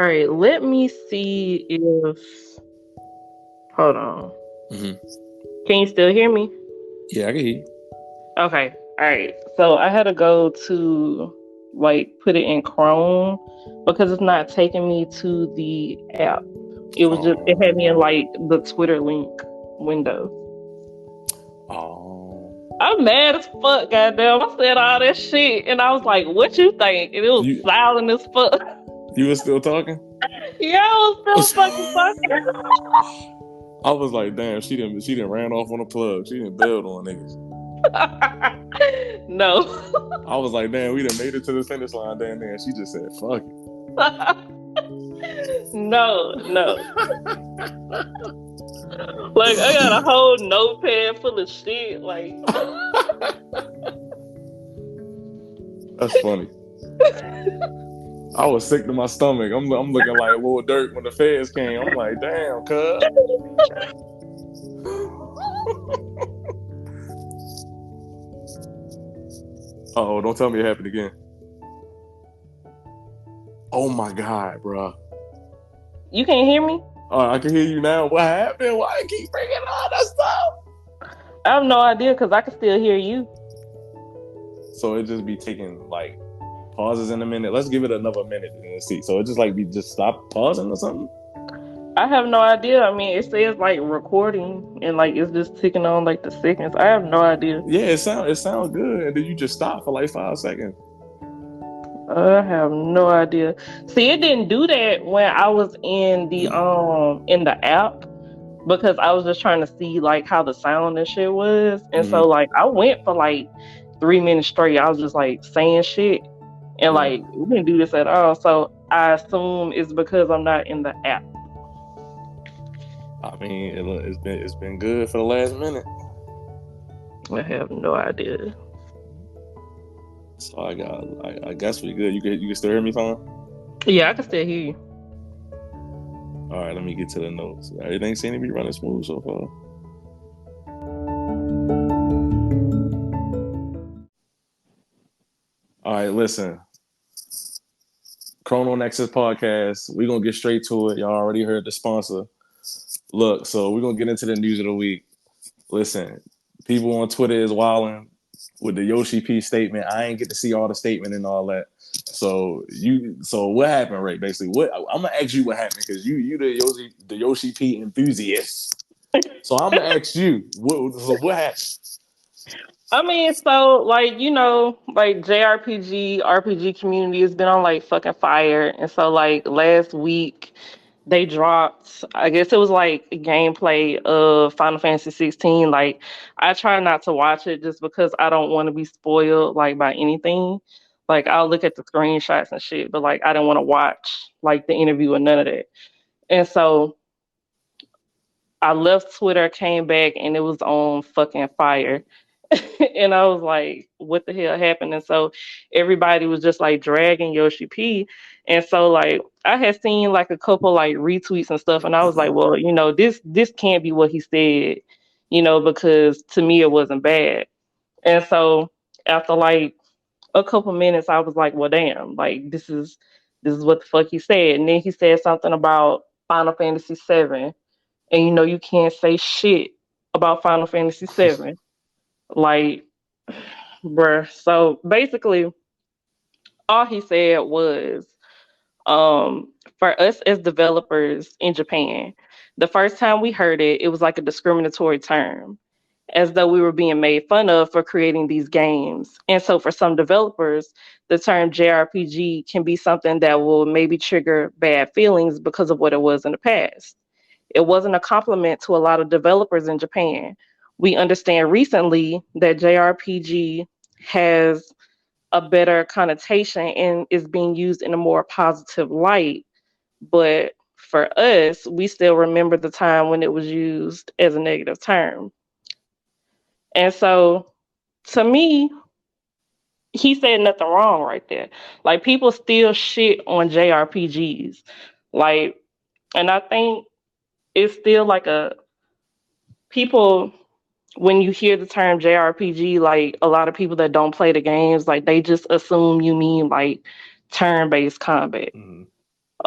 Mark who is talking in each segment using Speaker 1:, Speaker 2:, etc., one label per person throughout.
Speaker 1: All right, let me see if. Hold on.
Speaker 2: Mm-hmm.
Speaker 1: Can you still hear me?
Speaker 2: Yeah, I can hear you.
Speaker 1: Okay. All right. So I had to go to put it in Chrome because it's not taking me to the app. It had me in the Twitter link window.
Speaker 2: Oh.
Speaker 1: I'm mad as fuck, goddamn. I said all that shit and I was like, what you think? And it was
Speaker 2: You
Speaker 1: silent as fuck.
Speaker 2: you were still talking?
Speaker 1: Yeah, I was still fucking talking.
Speaker 2: I was like, damn, she didn't ran off on a plug. She didn't build on niggas.
Speaker 1: No.
Speaker 2: I was like, damn, we done made it to the finish line down there. And she just said, fuck it.
Speaker 1: No. Like I got a whole notepad full of shit. Like
Speaker 2: That's funny. I was sick to my stomach. I'm looking like Lil Durk when the feds came. I'm like, damn, cuz. Uh-oh, don't tell me it happened again. Oh my God, bro.
Speaker 1: you can't hear me?
Speaker 2: I can hear you now. What happened? Why I keep bringing all that stuff?
Speaker 1: I have no idea because I can still hear you.
Speaker 2: So it just be taking like pauses in a minute. Let's give it another minute and see. So it just like we just stop pausing or something?
Speaker 1: I have no idea. I mean, it says like recording and like it's just ticking on like the seconds. I have no idea.
Speaker 2: Yeah, it sounds good. And then you just stop for like 5 seconds.
Speaker 1: I have no idea. See, it didn't do that when I was in the app because I was just trying to see like how the sound and shit was. And so like I went for like 3 minutes straight. I was just like saying shit. And
Speaker 2: Yeah.
Speaker 1: like we didn't do this at all. So I assume it's because I'm not in the app.
Speaker 2: I mean, it's been good for the last minute.
Speaker 1: I have no idea.
Speaker 2: So I guess we good. You can still hear me fine?
Speaker 1: Yeah, I can still hear you.
Speaker 2: All right, let me get to the notes. Everything seems to be running smooth so far. All right, listen. ChronoNexus podcast. We're gonna get straight to it. Y'all already heard the sponsor. Look, so we're gonna get into the news of the week. Listen, people on Twitter is wilding with the Yoshi P statement. I ain't get to see all the statement and all that. So what happened, Ray? Basically, what I'm gonna ask you what happened because you the Yoshi P enthusiast. So I'm gonna ask you what happened.
Speaker 1: I mean, so like like JRPG RPG community has been on like fucking fire, and so like last week they dropped. I guess it was like gameplay of Final Fantasy 16. Like I try not to watch it just because I don't want to be spoiled like by anything. Like I'll look at the screenshots and shit, but like I don't want to watch like the interview or none of that. And so I left Twitter, came back, and it was on fucking fire. And I was like, what the hell happened? And so everybody was just like dragging Yoshi P. And so like I had seen like a couple like retweets and stuff, and I was like, well, this can't be what he said, because to me it wasn't bad. And so after like a couple minutes, I was like, well, damn, like this is what the fuck he said. And then he said something about Final Fantasy 7. And you can't say shit about Final Fantasy 7. Like, bruh. So basically, all he said was, for us as developers in Japan, the first time we heard it, it was like a discriminatory term, as though we were being made fun of for creating these games. And so for some developers, the term JRPG can be something that will maybe trigger bad feelings because of what it was in the past. It wasn't a compliment to a lot of developers in Japan. We understand recently that JRPG has a better connotation and is being used in a more positive light. But for us, we still remember the time when it was used as a negative term. And so to me, he said nothing wrong right there. Like people still shit on JRPGs. Like, and I think it's still like a people when you hear the term JRPG, like a lot of people that don't play the games, like they just assume you mean like turn-based combat.
Speaker 2: Mm-hmm.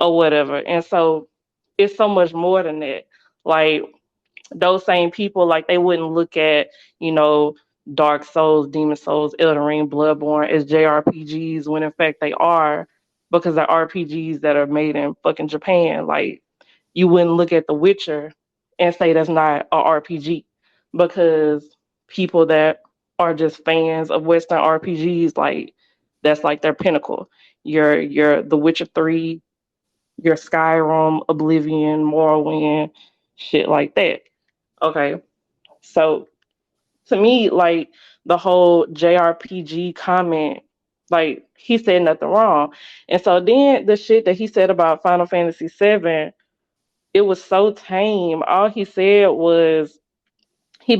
Speaker 1: or whatever. And so it's so much more than that. Like those same people, like they wouldn't look at, you know, Dark Souls, Demon Souls, Elden Ring, Bloodborne as JRPGs when in fact they are, because they're RPGs that are made in fucking Japan. Like you wouldn't look at The Witcher and say that's not a RPG, because people that are just fans of Western RPGs, like that's like their pinnacle. Your The Witcher 3, your Skyrim, Oblivion, Morrowind, shit like that. Okay. So to me, like the whole JRPG comment, like he said nothing wrong. And so then the shit that he said about Final Fantasy VII, it was so tame. All he said was he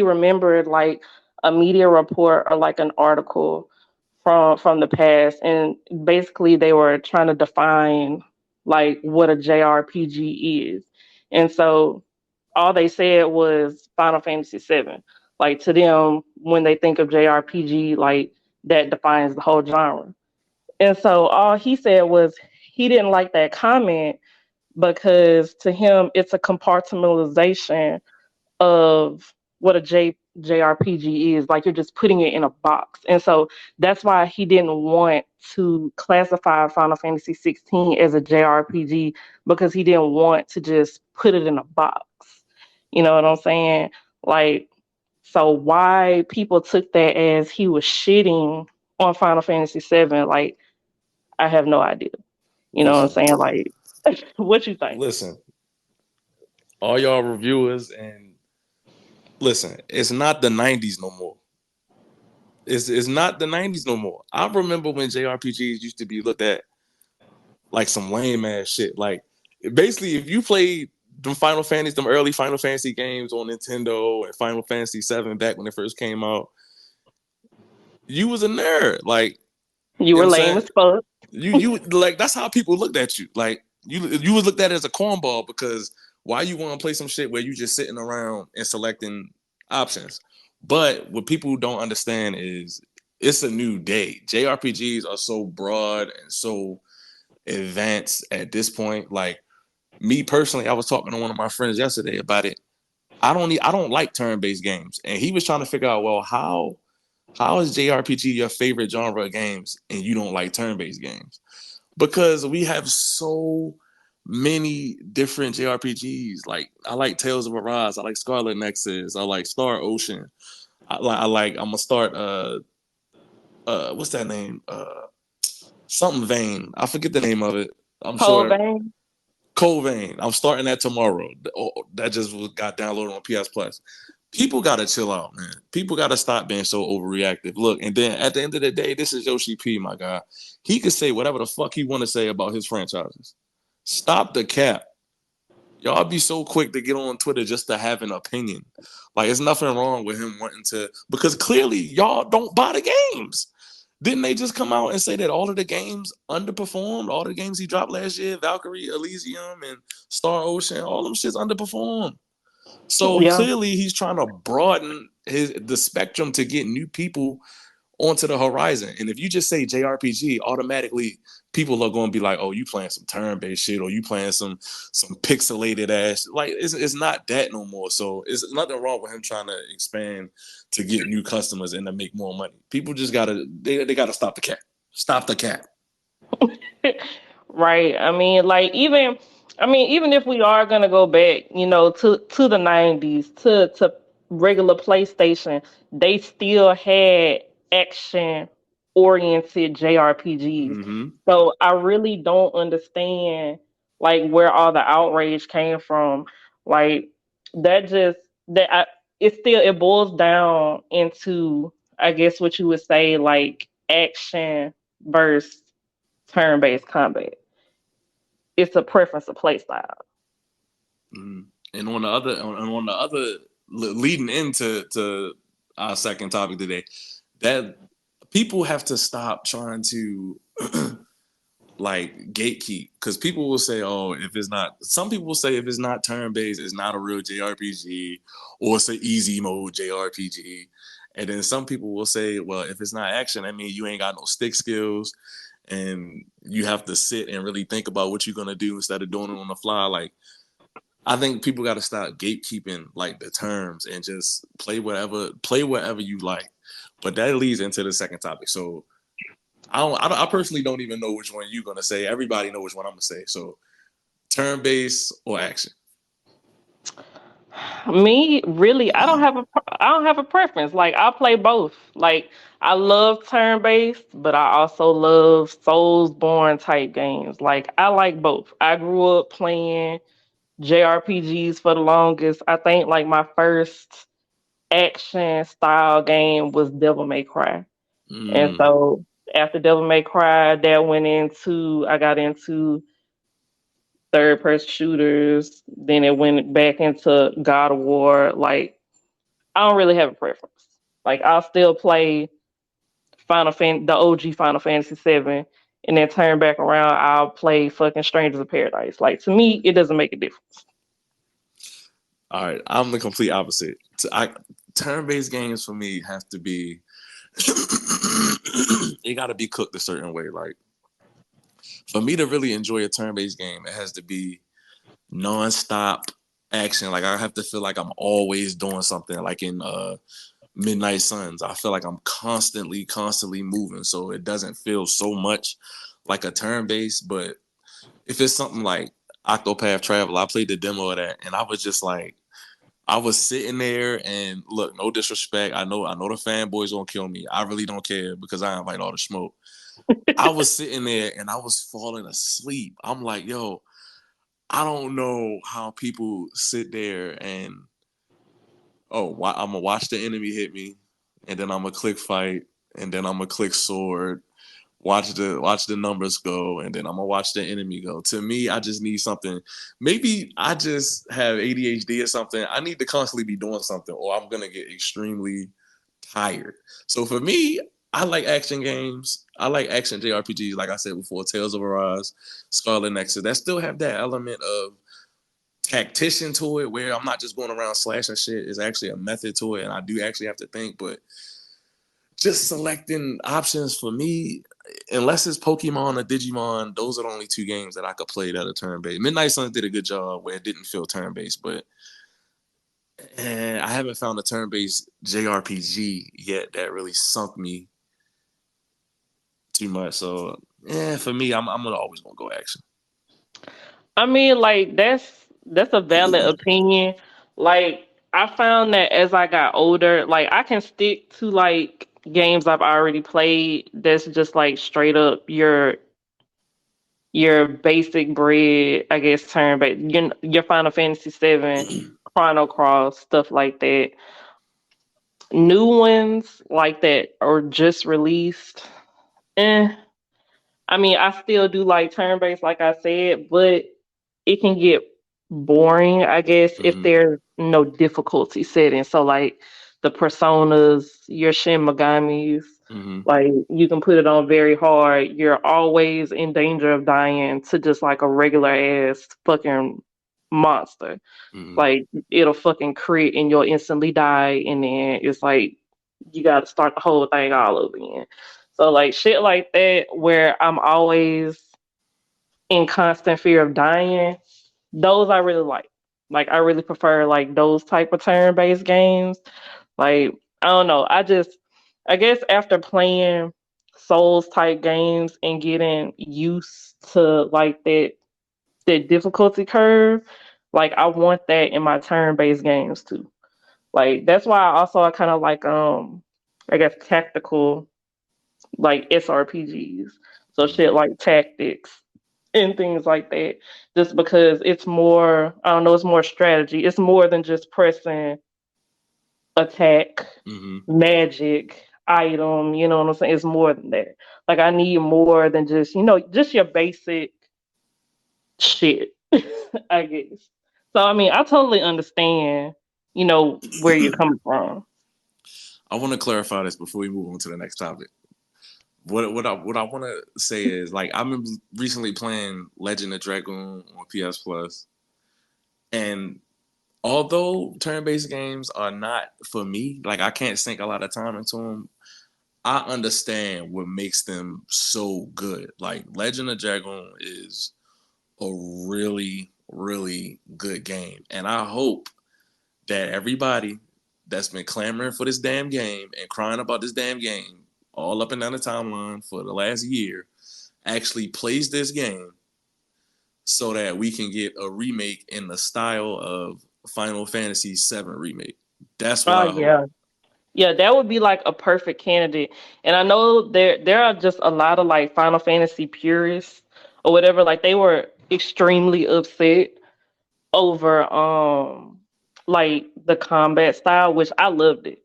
Speaker 1: remembered like a media report or like an article from the past, and basically they were trying to define like what a JRPG is. And so all they said was Final Fantasy VII. Like to them, when they think of JRPG, like that defines the whole genre. And so all he said was he didn't like that comment because to him it's a compartmentalization of what a JRPG is. Like you're just putting it in a box. And so that's why he didn't want to classify Final Fantasy 16 as a JRPG, because he didn't want to just put it in a box. You know what I'm saying? Like, so why people took that as he was shitting on Final Fantasy 7, like, I have no idea. You know what I'm
Speaker 2: Listen,
Speaker 1: saying? Like, what you think?
Speaker 2: listen, all y'all reviewers, and listen, it's not the '90s no more. It's not the '90s no more. I remember when JRPGs used to be looked at like some lame ass shit. Like basically, if you played them early Final Fantasy games on Nintendo and Final Fantasy VII back when it first came out, you was a nerd. Like,
Speaker 1: You
Speaker 2: you know what
Speaker 1: were
Speaker 2: I'm
Speaker 1: lame
Speaker 2: saying?
Speaker 1: as fuck.
Speaker 2: You like that's how people looked at you. Like you was looked at as a cornball because why you want to play some shit where you just sitting around and selecting options. But what people don't understand is it's a new day. JRPGs are so broad and so advanced at this point. Like me personally, I was talking to one of my friends yesterday about it. I don't like turn-based games. And he was trying to figure out, well, how is JRPG your favorite genre of games and you don't like turn-based games? Because we have so many different JRPGs. Like I like Tales of Arise, I like Scarlet Nexus, I like Star Ocean. I'm gonna start what's that name? Something Vein. I forget the name of it. I'm
Speaker 1: Cold
Speaker 2: sure
Speaker 1: vein.
Speaker 2: Code Vein. I'm starting that tomorrow. That just got downloaded on PS Plus. People gotta chill out, man. People gotta stop being so overreactive. Look, and then at the end of the day, this is Yoshi P, my guy. He could say whatever the fuck he want to say about his franchises. Stop the cap. Y'all be so quick to get on Twitter just to have an opinion. Like, there's nothing wrong with him wanting to, because clearly y'all don't buy the games. Didn't they just come out and say that all of the games underperformed? All the games he dropped last year, Valkyrie, Elysium, and Star Ocean, all them shits underperformed. So
Speaker 1: Yeah.
Speaker 2: clearly he's trying to broaden the spectrum to get new people onto the horizon. And if you just say JRPG, automatically people are going to be like, "Oh, you playing some turn-based shit, or you playing some pixelated ass." Like it's not that no more. So it's nothing wrong with him trying to expand to get new customers and to make more money. People just they gotta stop the cap. Stop the cap.
Speaker 1: Right. I mean, even if we are gonna go back, you know, to the '90s, to regular PlayStation, they still had action oriented JRPGs.
Speaker 2: Mm-hmm.
Speaker 1: So I really don't understand like where all the outrage came from. Like that just that I, it still it boils down into, I guess, what you would say like action versus turn-based combat. It's a preference of play style.
Speaker 2: Mm-hmm. And on the other leading into to our second topic today, that people have to stop trying to like gatekeep, because people will say, oh, if it's not, some people will say if it's not turn based, it's not a real JRPG, or it's an easy mode JRPG. And then some people will say, well, if it's not action, I mean, you ain't got no stick skills. and you have to sit and really think about what you're gonna do instead of doing it on the fly. Like, I think people got to stop gatekeeping like the terms and just play whatever you like. But that leads into the second topic. So I personally don't even know which one you're gonna say. Everybody know which one I'm gonna say. So turn based or action.
Speaker 1: Me, really, I don't have a preference. Like I play both. Like I love turn based, but I also love Soulsborne type games. Like I like both. I grew up playing JRPGs for the longest. I think like my first action style game was Devil May Cry. And
Speaker 2: Mm,
Speaker 1: so after Devil May Cry, I got into third person shooters. Then it went back into God of War. Like I don't really have a preference. Like I'll still play the OG Final Fantasy 7, and then turn back around. I'll play fucking Strangers of Paradise. Like to me, it doesn't make a difference.
Speaker 2: all right, I'm the complete opposite. Turn based games for me have to be. It got to be cooked a certain way. Like for me to really enjoy a turn based game, it has to be nonstop action. Like I have to feel like I'm always doing something. Like in Midnight Suns, I feel like I'm constantly moving. So it doesn't feel so much like a turn based. But if it's something like Octopath Travel, I played the demo of that, and I was just like, I was sitting there, and look, no disrespect. I know the fanboys gonna kill me. I really don't care because I invite all the smoke. I was sitting there and I was falling asleep. I'm like, yo, I don't know how people sit there and I'm gonna watch the enemy hit me, and then I'm gonna click fight, and then I'm gonna click sword, watch the numbers go, and then I'm gonna watch the enemy go. To me, I just need something. Maybe I just have ADHD or something. I need to constantly be doing something, or I'm gonna get extremely tired. So for me, I like action games. I like action JRPGs, like I said before, Tales of Arise, Scarlet Nexus, that still have that element of tactician to it, where I'm not just going around slashing shit. It's actually a method to it, and I do actually have to think. But just selecting options for me, unless it's Pokemon or Digimon, those are the only two games that I could play that are turn based. Midnight Suns did a good job where it didn't feel turn based, but I haven't found a turn based JRPG yet that really sunk me too much. So for me, I'm always gonna go action.
Speaker 1: I mean, like that's a valid opinion. Like I found that as I got older, like I can stick to like games I've already played. That's just like straight up your basic bread, I guess, turn based. Your Final Fantasy 7, Chrono Cross, stuff like that. New ones like that are just released. Eh, I mean, I still do like turn based, like I said, but it can get boring, I guess, if
Speaker 2: Mm-hmm.
Speaker 1: there's no difficulty setting. So, like the personas, your Shin Megamis,
Speaker 2: Mm-hmm.
Speaker 1: like you can put it on very hard. You're always in danger of dying to just like a regular ass fucking monster.
Speaker 2: Mm-hmm.
Speaker 1: Like it'll fucking crit and you'll instantly die, and then it's like you got to start the whole thing all over again. So like shit like that, where I'm always in constant fear of dying, those I really like. Like I really prefer like those type of turn based games. Like I don't know, I guess after playing Souls type games and getting used to like that difficulty curve, like I want that in my turn based games too. Like that's why I kind of like I guess tactical like SRPGs. So shit like tactics and things like that. Just because it's more I don't know, it's more strategy. It's more than just pressing attack,
Speaker 2: Mm-hmm.
Speaker 1: magic, item, you know what I'm saying? It's more than that. Like I need more than just, just your basic shit, I guess. So I mean, I totally understand, where you're coming from.
Speaker 2: I want to clarify this before we move on to the next topic. What I want to say is, like, I've been recently playing Legend of Dragoon on PS Plus, and although turn-based games are not for me, like I can't sink a lot of time into them. I understand what makes them so good. Like Legend of Dragoon is a really, really good game. And I hope that everybody that's been clamoring for this damn game and crying about this damn game all up and down the timeline for the last year actually plays this game so that we can get a remake in the style of Final Fantasy VII remake. That's what
Speaker 1: Oh
Speaker 2: I hope.
Speaker 1: yeah. Yeah, that would be like a perfect candidate. And I know there are just a lot of like Final Fantasy purists or whatever. Like they were extremely upset over like the combat style, which I loved it.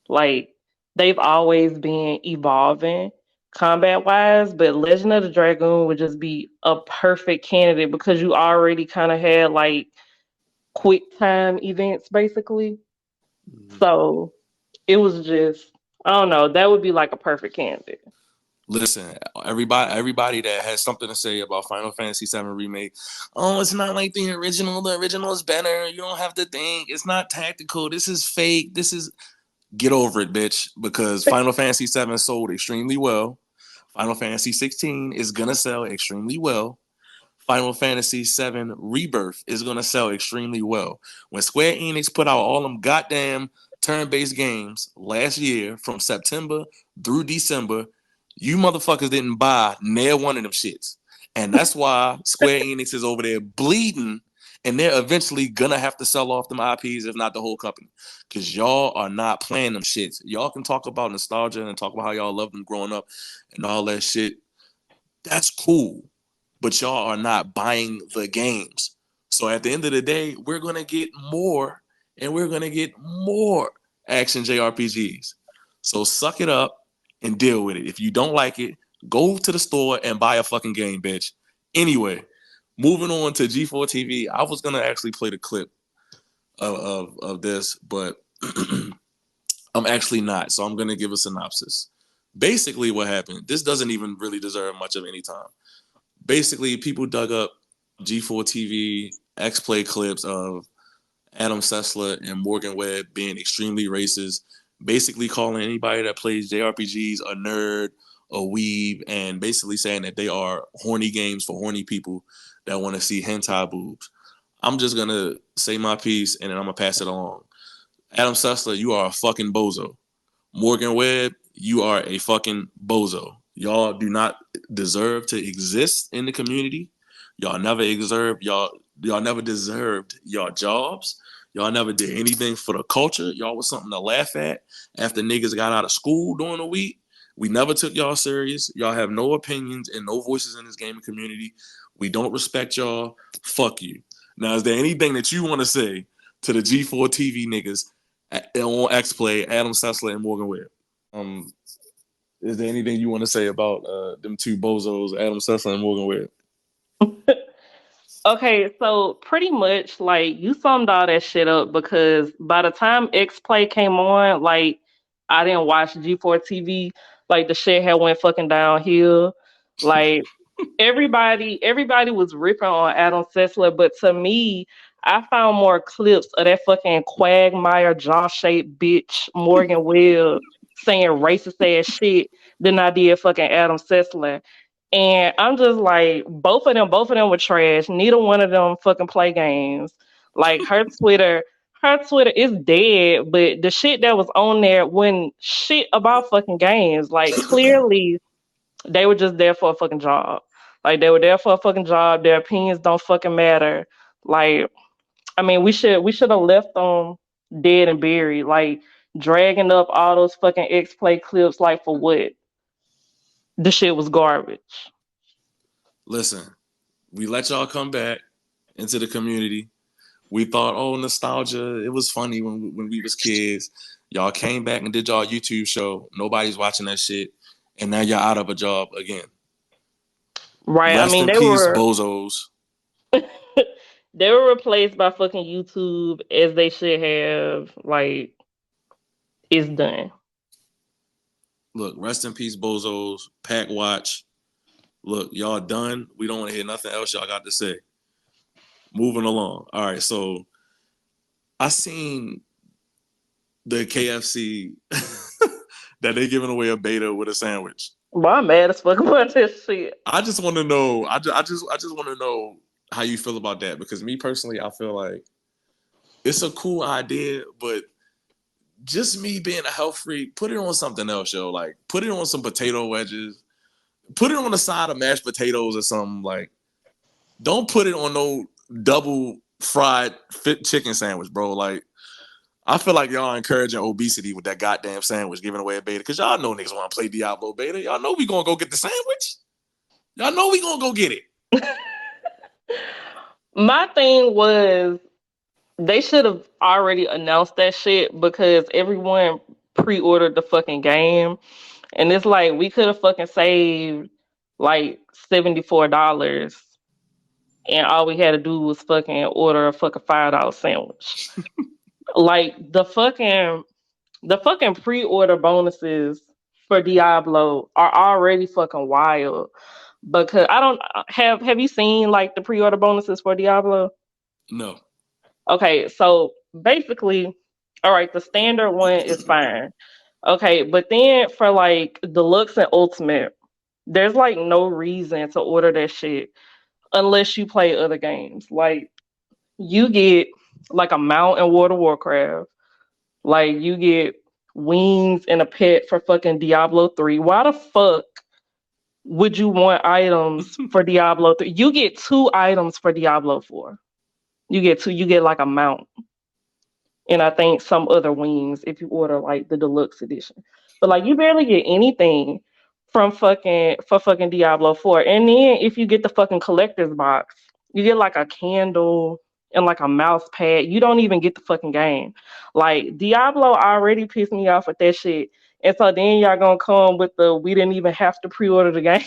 Speaker 1: Like they've always been evolving combat wise, but Legend of the Dragoon would just be a perfect candidate because you already kind of had like quick time events basically.
Speaker 2: Mhm.
Speaker 1: So it was just I don't know, that would be like a perfect candidate.
Speaker 2: Listen, everybody that has something to say about Final Fantasy VII remake, oh, it's not like the original. The original is better. You don't have to think. It's not tactical. This is fake. This is get over it, bitch. Because Final Fantasy VII sold extremely well. Final Fantasy 16 is gonna sell extremely well. Final Fantasy VII Rebirth is gonna sell extremely well. When Square Enix put out all them goddamn turn-based games last year from September through December, you motherfuckers didn't buy near one of them shits. And that's why Square Enix is over there bleeding, and they're eventually gonna have to sell off them IPs, if not the whole company. Cause y'all are not playing them shits. Y'all can talk about nostalgia and talk about how y'all loved them growing up and all that shit. That's cool, but y'all are not buying the games. So at the end of the day, we're gonna get more and we're gonna get more action JRPGs. So suck it up and deal with it. If you don't like it, go to the store and buy a fucking game, bitch. Anyway, moving on to G4 TV, I was gonna actually play the clip of this, but I'm actually not. So I'm gonna give a synopsis. Basically, what happened? This doesn't even really deserve much of any time. Basically, people dug up G4 TV X Play clips of Adam Sessler and Morgan Webb being extremely racist, basically calling anybody that plays JRPGs a nerd, a weeb, and basically saying that they are horny games for horny people that want to see hentai boobs. I'm just gonna say my piece and then I'm gonna pass it along. Adam Sessler, you are a fucking bozo. Morgan Webb, you are a fucking bozo. Y'all do not deserve to exist in the community. Y'all never deserved y'all jobs. Y'all never did anything for the culture. Y'all was something to laugh at after niggas got out of school during the week. We never took y'all serious. Y'all have no opinions and no voices in this gaming community. We don't respect y'all. Fuck you. Now, is there anything that you want to say to the G4 TV niggas on X Play, Adam Sessler and Morgan Webb? Um, is there anything you want to say about them two bozos, Adam Sessler and Morgan Webb?
Speaker 1: Okay, so pretty much like you summed all that shit up because by the time X Play came on, like I didn't watch G4 TV. Like the shit had went fucking downhill. Like everybody was ripping on Adam Sessler, but to me, I found more clips of that fucking quagmire jaw shaped bitch Morgan Webb saying racist ass shit than I did fucking Adam Sessler. And I'm just like, both of them were trash. Neither one of them fucking play games. Like her Twitter is dead, but the shit that was on there wasn't shit about fucking games. Like clearly they were just there for a fucking job. Like they were there for a fucking job. Their opinions don't fucking matter. Like I mean, we should have left them dead and buried. Like dragging up all those fucking X play clips. Like for what? The shit was garbage.
Speaker 2: Listen, we let y'all come back into the community. We thought, oh, nostalgia. It was funny when we was kids. Y'all came back and did y'all YouTube show. Nobody's watching that shit, and now you're out of a job again.
Speaker 1: Right. I
Speaker 2: Rest
Speaker 1: mean,
Speaker 2: in peace, bozos.
Speaker 1: they were replaced by fucking YouTube as they should have. Like it's done.
Speaker 2: Look, rest in peace, bozos. Pack watch. Look, y'all done. We don't want to hear nothing else y'all got to say. Moving along. All right, so I seen the KFC that they giving away a beta with a sandwich.
Speaker 1: Well, I'm mad as fuck about this shit.
Speaker 2: I just want to know. I just want to know how you feel about that because me personally, I feel like it's a cool idea, but just me being a health freak, put it on something else, yo. Like put it on some potato wedges, put it on the side of mashed potatoes or something. Like don't put it on no double fried fit chicken sandwich, bro. Like I feel like y'all encouraging obesity with that goddamn sandwich, giving away a beta. Cause y'all know niggas want to play Diablo beta. Y'all know we gonna go get the sandwich. Y'all know we gonna go get it.
Speaker 1: My thing was they should have already announced that shit because everyone pre-ordered the fucking game, and it's like we could have fucking saved like $74, and all we had to do was fucking order a fucking $5 sandwich. Like the fucking pre-order bonuses for Diablo are already fucking wild. Because I don't have you seen like the pre-order bonuses for Diablo?
Speaker 2: No.
Speaker 1: Okay, so basically, all right, the standard one is fine. Okay, but then for like deluxe and ultimate, there's like no reason to order that shit unless you play other games. Like you get like a mount in World of Warcraft, like you get wings and a pet for fucking Diablo 3. Why the fuck would you want items for Diablo 3? You get two items for Diablo 4. You get two, you get like a mount and I think some other wings if you order like the deluxe edition. But like you barely get anything from fucking Diablo 4. And then if you get the fucking collector's box, you get like a candle and like a mouse pad. You don't even get the fucking game. Like Diablo already pissed me off with that shit. And so then y'all gonna come with the we didn't even have to pre-order the game.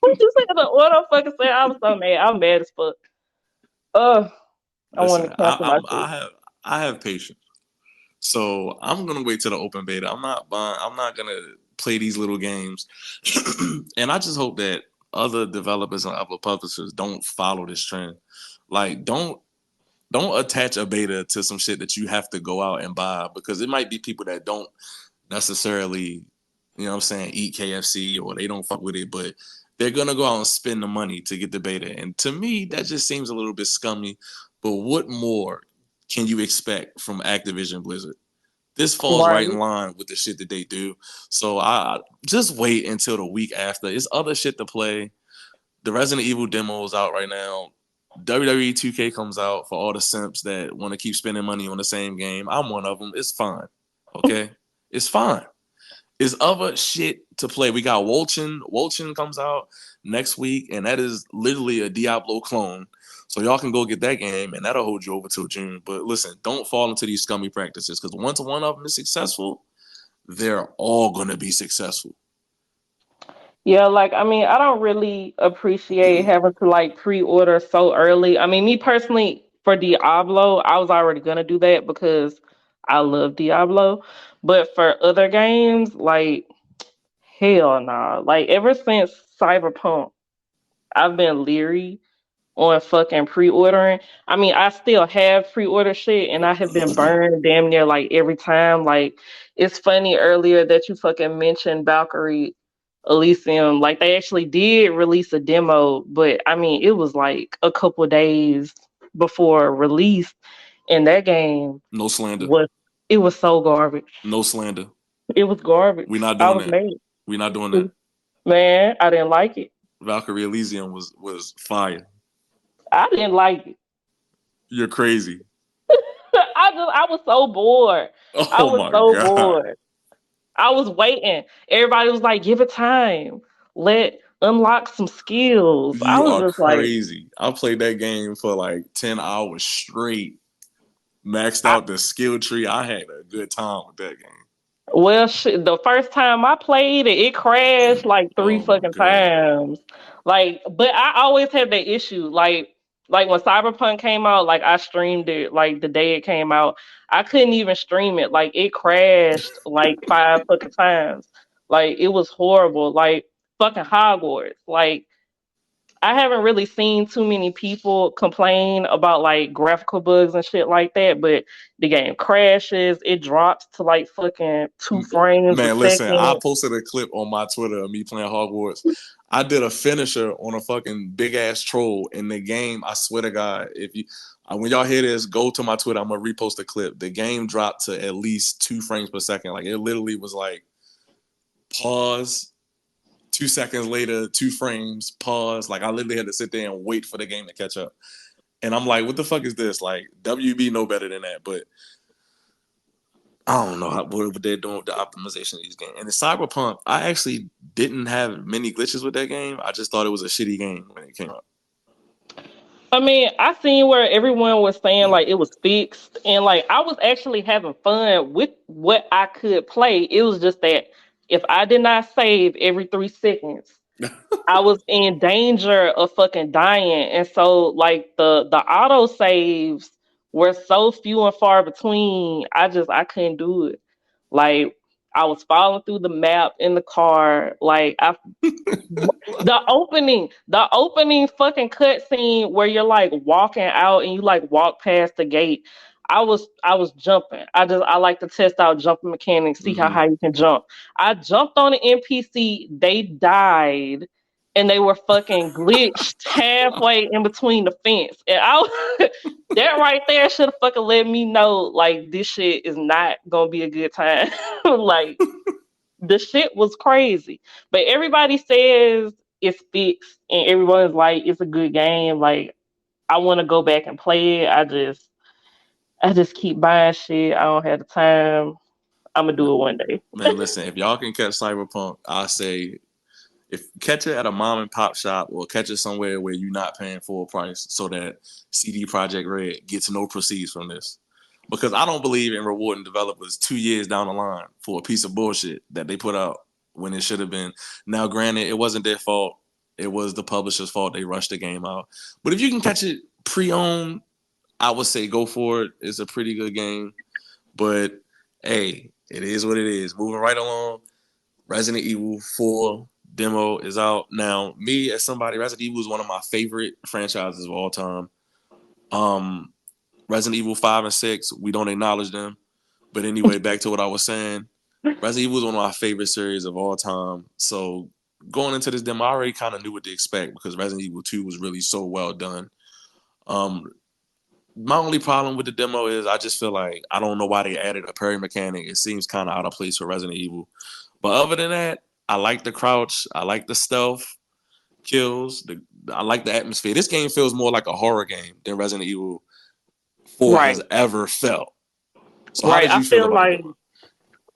Speaker 1: We just had to order fucking say I was so mad. I'm mad as fuck. Ugh, I want to
Speaker 2: Listen,
Speaker 1: cancel my shit.
Speaker 2: I have patience. So I'm gonna wait till the open beta. I'm not buying. I'm not gonna play these little games, and I just hope that other developers and other publishers don't follow this trend. Like, don't attach a beta to some shit that you have to go out and buy because it might be people that don't necessarily, you know what I'm saying, eat KFC or they don't fuck with it, but they're gonna go out and spend the money to get the beta. And to me, that just seems a little bit scummy. But what more can you expect from Activision Blizzard? This falls right
Speaker 1: Right.
Speaker 2: in line with the shit that they do. So I just wait until the week after. It's other shit to play. The Resident Evil demo is out right now. WWE 2K comes out for all the simps that want to keep spending money on the same game. I'm one of them. It's fine. Okay? It's fine. It's other shit to play. We got Wolchen. Wolchen comes out next week, and that is literally a Diablo clone. So y'all can go get that game, and that'll hold you over till June. But listen, don't fall into these scummy practices because once one of them is successful, they're all gonna be successful.
Speaker 1: Yeah, like I mean, I don't really appreciate having to like pre-order so early. I mean, me personally, for Diablo, I was already gonna do that because I love Diablo. But for other games, like hell nah. Like ever since Cyberpunk, I've been leery on fucking pre-ordering. I mean, I still have pre-order shit and I have been burned damn near like every time. Like it's funny earlier that you fucking mentioned Valkyrie Elysium. Like they actually did release a demo, but I mean it was like a couple days before release and that game
Speaker 2: No slander.
Speaker 1: was it was so garbage.
Speaker 2: No slander.
Speaker 1: It was
Speaker 2: We
Speaker 1: garbage.
Speaker 2: not
Speaker 1: I
Speaker 2: doing
Speaker 1: was
Speaker 2: that.
Speaker 1: mad.
Speaker 2: We not doing that.
Speaker 1: Man, I didn't like it.
Speaker 2: Valkyrie Elysium was fire.
Speaker 1: I didn't like it.
Speaker 2: You're crazy.
Speaker 1: I was so bored. I
Speaker 2: Oh
Speaker 1: was
Speaker 2: my
Speaker 1: so
Speaker 2: god.
Speaker 1: bored. I was waiting. Everybody was like, give it time. Let unlock some skills. I
Speaker 2: You
Speaker 1: was
Speaker 2: are
Speaker 1: just like,
Speaker 2: crazy. I played that game for like 10 hours straight. Maxed
Speaker 1: I,
Speaker 2: out the skill tree. I had a good time with that game.
Speaker 1: well, shit, the first time I played it, it crashed like three
Speaker 2: Oh my
Speaker 1: fucking
Speaker 2: god.
Speaker 1: times. Like, but I always had that issue. Like when Cyberpunk came out, like I streamed it like the day it came out. I couldn't even stream it. Like it crashed like five fucking times. Like it was horrible. Like fucking Hogwarts. Like I haven't really seen too many people complain about like graphical bugs and shit like that, but the game crashes, it drops to like fucking 2 frames a
Speaker 2: Man, listen, I
Speaker 1: second.
Speaker 2: posted a clip on my Twitter of me playing Hogwarts. I did a finisher on a fucking big ass troll in the game. I swear to God, if you when y'all hear this, go to my Twitter. I'm gonna repost the clip. The game dropped to at least 2 frames per second. Like it literally was like pause, 2 seconds later, 2 frames, pause. Like I literally had to sit there and wait for the game to catch up. And I'm like, what the fuck is this? Like WB know better than that, but I don't know what they're doing with the optimization of these games. And the Cyberpunk, I actually didn't have many glitches with that game. I just thought it was a shitty game when it came out.
Speaker 1: I mean, I seen where everyone was saying like it was fixed, and like I was actually having fun with what I could play. It was just that if I did not save every 3 seconds, I was in danger of fucking dying. And so like the auto saves were so few and far between. I couldn't do it. Like I was falling through the map in the car. Like I the opening fucking cutscene where you're like walking out and you like walk past the gate. I was jumping. I like to test out jumping mechanics, see how
Speaker 2: Mm-hmm.
Speaker 1: high you can jump. I jumped on an NPC, they died, and they were fucking glitched halfway in between the fence. And that right there should have fucking let me know like this shit is not gonna be a good time. Like the shit was crazy. But everybody says it's fixed and everyone's like it's a good game. Like I want to go back and play it. I just keep buying shit. I don't have the time. I'm gonna do it one day.
Speaker 2: Man, listen, if y'all can catch Cyberpunk, I say if catch it at a mom and pop shop or catch it somewhere where you're not paying full price so that CD Projekt Red gets no proceeds from this. Because I don't believe in rewarding developers 2 years down the line for a piece of bullshit that they put out when it should have been. Now, granted, it wasn't their fault. It was the publisher's fault. They rushed the game out. But if you can catch it pre-owned, I would say go for it. It's a pretty good game. But hey, it is what it is. Moving right along. Resident Evil 4 demo is out. Now, me as somebody, Resident Evil is one of my favorite franchises of all time. Um, Resident Evil 5 and 6, we don't acknowledge them. But anyway, back to what I was saying. Resident Evil is one of my favorite series of all time. So going into this demo, I already kind of knew what to expect because Resident Evil 2 was really so well done. Um, my only problem with the demo is I just feel like I don't know why they added a parry mechanic. It seems kind of out of place for Resident Evil. But other than that, I like the crouch. I like the stealth kills. I like the atmosphere. This game feels more like a horror game than Resident Evil 4
Speaker 1: Right,
Speaker 2: has ever felt. So how
Speaker 1: right.
Speaker 2: did you feel about the demo?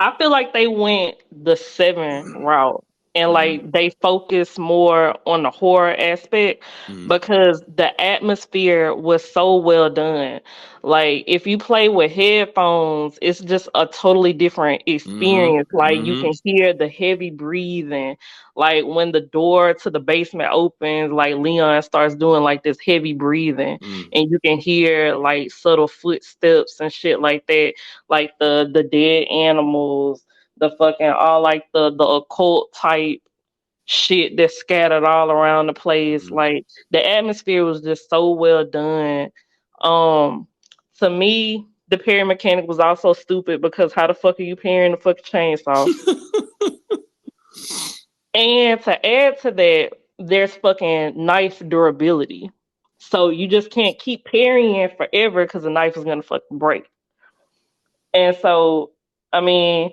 Speaker 1: I feel like they went the seven route and
Speaker 2: Mm-hmm.
Speaker 1: like they focus more on the horror aspect
Speaker 2: Mm-hmm.
Speaker 1: because the atmosphere was so well done. Like if you play with headphones, it's just a totally different
Speaker 2: Mm-hmm.
Speaker 1: experience. Like you
Speaker 2: Mm-hmm.
Speaker 1: can hear the heavy breathing. Like when the door to the basement opens, like Leon starts doing like this heavy breathing
Speaker 2: Mm-hmm.
Speaker 1: and you can hear like subtle footsteps and shit like that, like the dead animals, the fucking all like the occult type shit that's scattered all around the place.
Speaker 2: Mm-hmm.
Speaker 1: Like the atmosphere was just so well done. Um, to me, the parry mechanic was also stupid because how the fuck are you parrying the fucking chainsaw? And to add to that, there's fucking knife durability. So you just can't keep parrying forever because the knife is gonna fucking break. And so, I mean,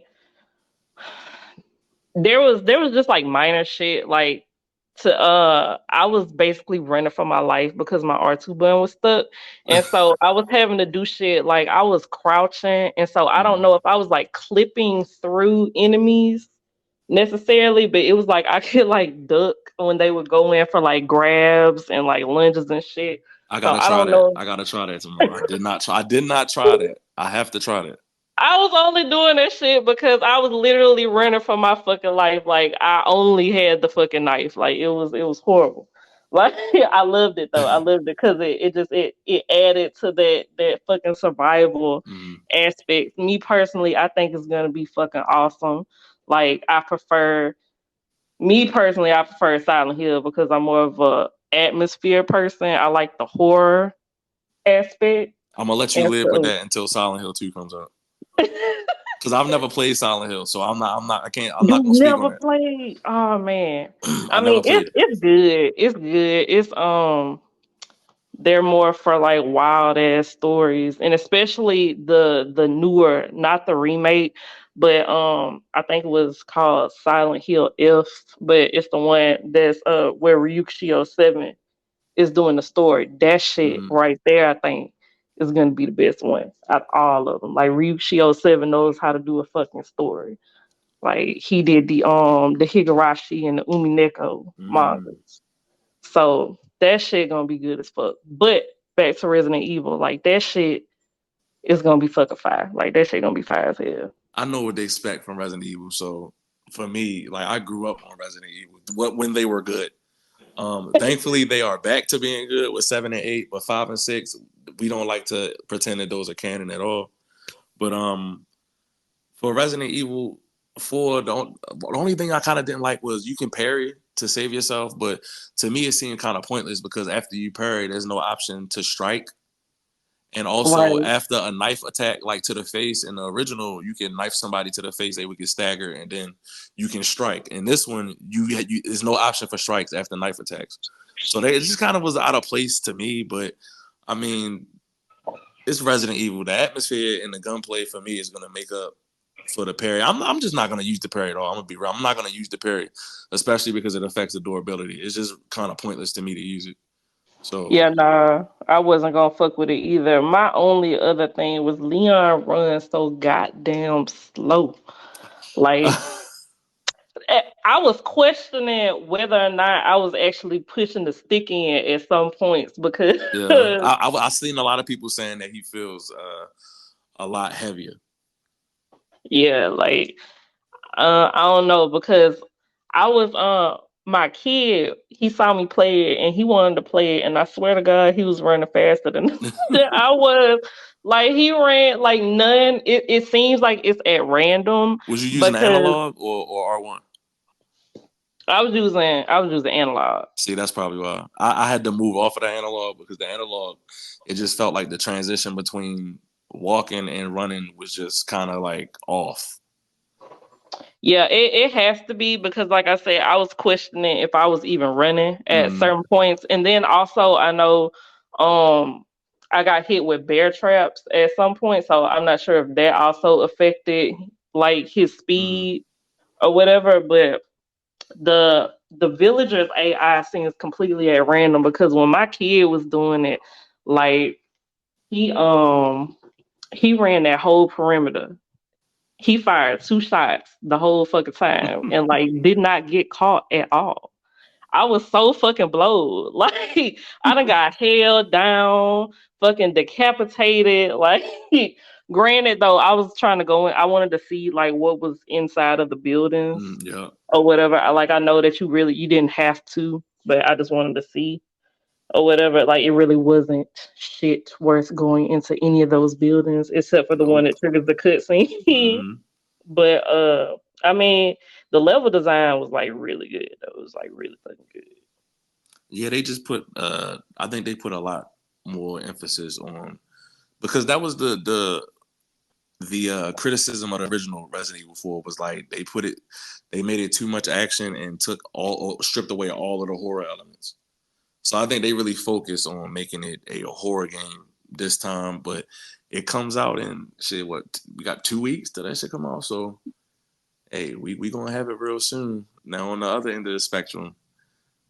Speaker 1: there was just like minor shit like to I was basically running for my life because my R2 button was stuck. And so I was having to do shit like I was crouching, and so I don't
Speaker 2: Mm-hmm.
Speaker 1: know if I was like clipping through enemies necessarily, but it was like I could like duck when they would go in for like grabs and like lunges and shit.
Speaker 2: I
Speaker 1: So
Speaker 2: gotta
Speaker 1: I
Speaker 2: try
Speaker 1: don't
Speaker 2: that.
Speaker 1: know.
Speaker 2: I gotta try that tomorrow. I did not try. I did not try that. I have to try that.
Speaker 1: I was only doing that shit because I was literally running for my fucking life. Like I only had the fucking knife. Like it was horrible. Like I loved it though. I loved it because it added to that fucking survival
Speaker 2: Mm-hmm.
Speaker 1: aspect. Me personally, I think it's gonna be fucking awesome. Like me personally, I prefer Silent Hill because I'm more of a atmosphere person. I like the horror aspect.
Speaker 2: I'm gonna let you
Speaker 1: And
Speaker 2: live with
Speaker 1: so
Speaker 2: that until Silent Hill 2 comes out. Because I've never played Silent Hill, so I'm not
Speaker 1: you
Speaker 2: gonna speak on
Speaker 1: never
Speaker 2: that.
Speaker 1: played. Oh man.
Speaker 2: I
Speaker 1: I
Speaker 2: never
Speaker 1: mean,
Speaker 2: played it.
Speaker 1: it's good. It's good. It's they're more for like wild ass stories, and especially the newer, not the remake, but I think it was called Silent Hill F, but it's the one that's where Ryukiyo 7 is doing the story. That shit
Speaker 2: Mm,
Speaker 1: right there, I think, is gonna be the best one out of all of them. Like Ryukiyo 7 knows how to do a fucking story. Like he did the Higurashi and the Umineko
Speaker 2: mm.
Speaker 1: mangas. So that shit gonna be good as fuck. But back to Resident Evil, like that shit is gonna be fucking fire. Like that shit gonna be fire as hell.
Speaker 2: I know what they expect from Resident Evil, so for me, like I grew up on Resident Evil when they were good. Thankfully, they are back to being good with 7 and 8, but 5 and 6, we don't like to pretend that those are canon at all. But for Resident Evil 4, the only thing I kind of didn't like was you can parry to save yourself, but to me it seemed kind of pointless because after you parry, there's no option to strike. And also,
Speaker 1: Right.
Speaker 2: after a knife attack, like to the face, in the original, you can knife somebody to the face, they would get staggered, and then you can strike. In this one, there's no option for strikes after knife attacks. So it just kind of was out of place to me. But I mean, it's Resident Evil. The atmosphere and the gunplay for me is going to make up for the parry. I'm just not going to use the parry at all. I'm going to be real. I'm not going to use the parry, especially because it affects the durability. It's just kind of pointless to me to use it. So
Speaker 1: Yeah, nah, I wasn't gonna fuck with it either. My only other thing was Leon runs so goddamn slow. Like I was questioning whether or not I was actually pushing the stick in at some points because
Speaker 2: yeah, I've seen a lot of people saying that he feels a lot heavier.
Speaker 1: yeah, like I don't know because I was my kid, he saw me play it and he wanted to play it, and I swear to God he was running faster than, than I was. Like he ran like none. It seems like it's at random
Speaker 2: Was you using
Speaker 1: because
Speaker 2: analog or R1?
Speaker 1: I was using analog.
Speaker 2: See, that's probably why I had to move off of the analog because the analog, it just felt like the transition between walking and running was just kind of like off.
Speaker 1: Yeah, it has to be because, like I said, I was questioning if I was even running at
Speaker 2: Mm,
Speaker 1: certain points, and then also I know, um, I got hit with bear traps at some point, so I'm not sure if that also affected like his
Speaker 2: mm,
Speaker 1: speed or whatever. But the villagers AI seems completely at random because when my kid was doing it, like he um he ran that whole perimeter. He fired 2 shots the whole fucking time and like did not get caught at all. I was so fucking blowed. Like I done got held down, fucking decapitated. Like granted though, I was trying to go in. I wanted to see like what was inside of the buildings
Speaker 2: yeah.
Speaker 1: or whatever. I know that you didn't have to, but I just wanted to see or whatever. Like it really wasn't shit worth going into any of those buildings except for the one
Speaker 2: Nope.
Speaker 1: that triggers the cutscene.
Speaker 2: Mm.
Speaker 1: But I mean, the level design was like really good. Though. It was like really fucking good.
Speaker 2: Yeah, they just put. I think they put a lot more emphasis on because that was the criticism of the original Resident Evil 4 was like they made it too much action and stripped away all of the horror elements. So I think they really focused on making it a horror game this time, but it comes out in shit. What we got 2 weeks till that shit come out. So hey, we gonna have it real soon. Now on the other end of the spectrum,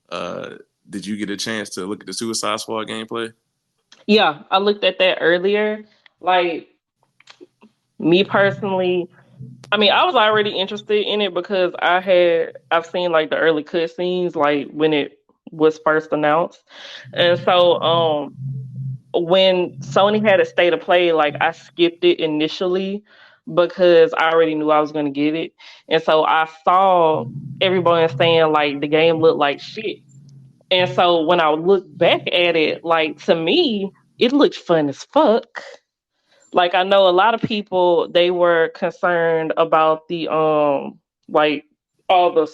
Speaker 2: uh, did you get a chance to look at the Suicide Squad gameplay?
Speaker 1: Yeah, I looked at that earlier. Like me personally, I mean, I was already interested in it because I've seen like the early cutscenes, like when it was first announced, and so when Sony had a state of play, like I skipped it initially because I already knew I was going to get it, and so I saw everybody saying like the game looked like shit. And so when I look back at it, like to me, it looked fun as fuck. Like I know a lot of people they were concerned about the like all the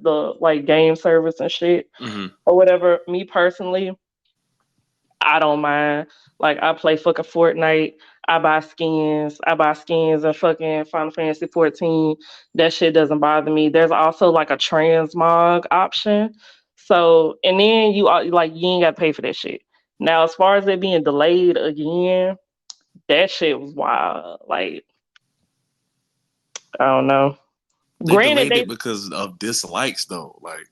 Speaker 1: the like game service and shit
Speaker 2: Mm-hmm.
Speaker 1: or whatever. Me personally, I don't mind. Like I play fucking Fortnite. I buy skins. I buy skins and fucking Final Fantasy 14. That shit doesn't bother me. There's also like a transmog option. So and then like you ain't gotta pay for that shit. Now as far as it being delayed again, that shit was wild. Like I don't know.
Speaker 2: They
Speaker 1: Granted,
Speaker 2: delayed
Speaker 1: they
Speaker 2: it because of dislikes, though. Like,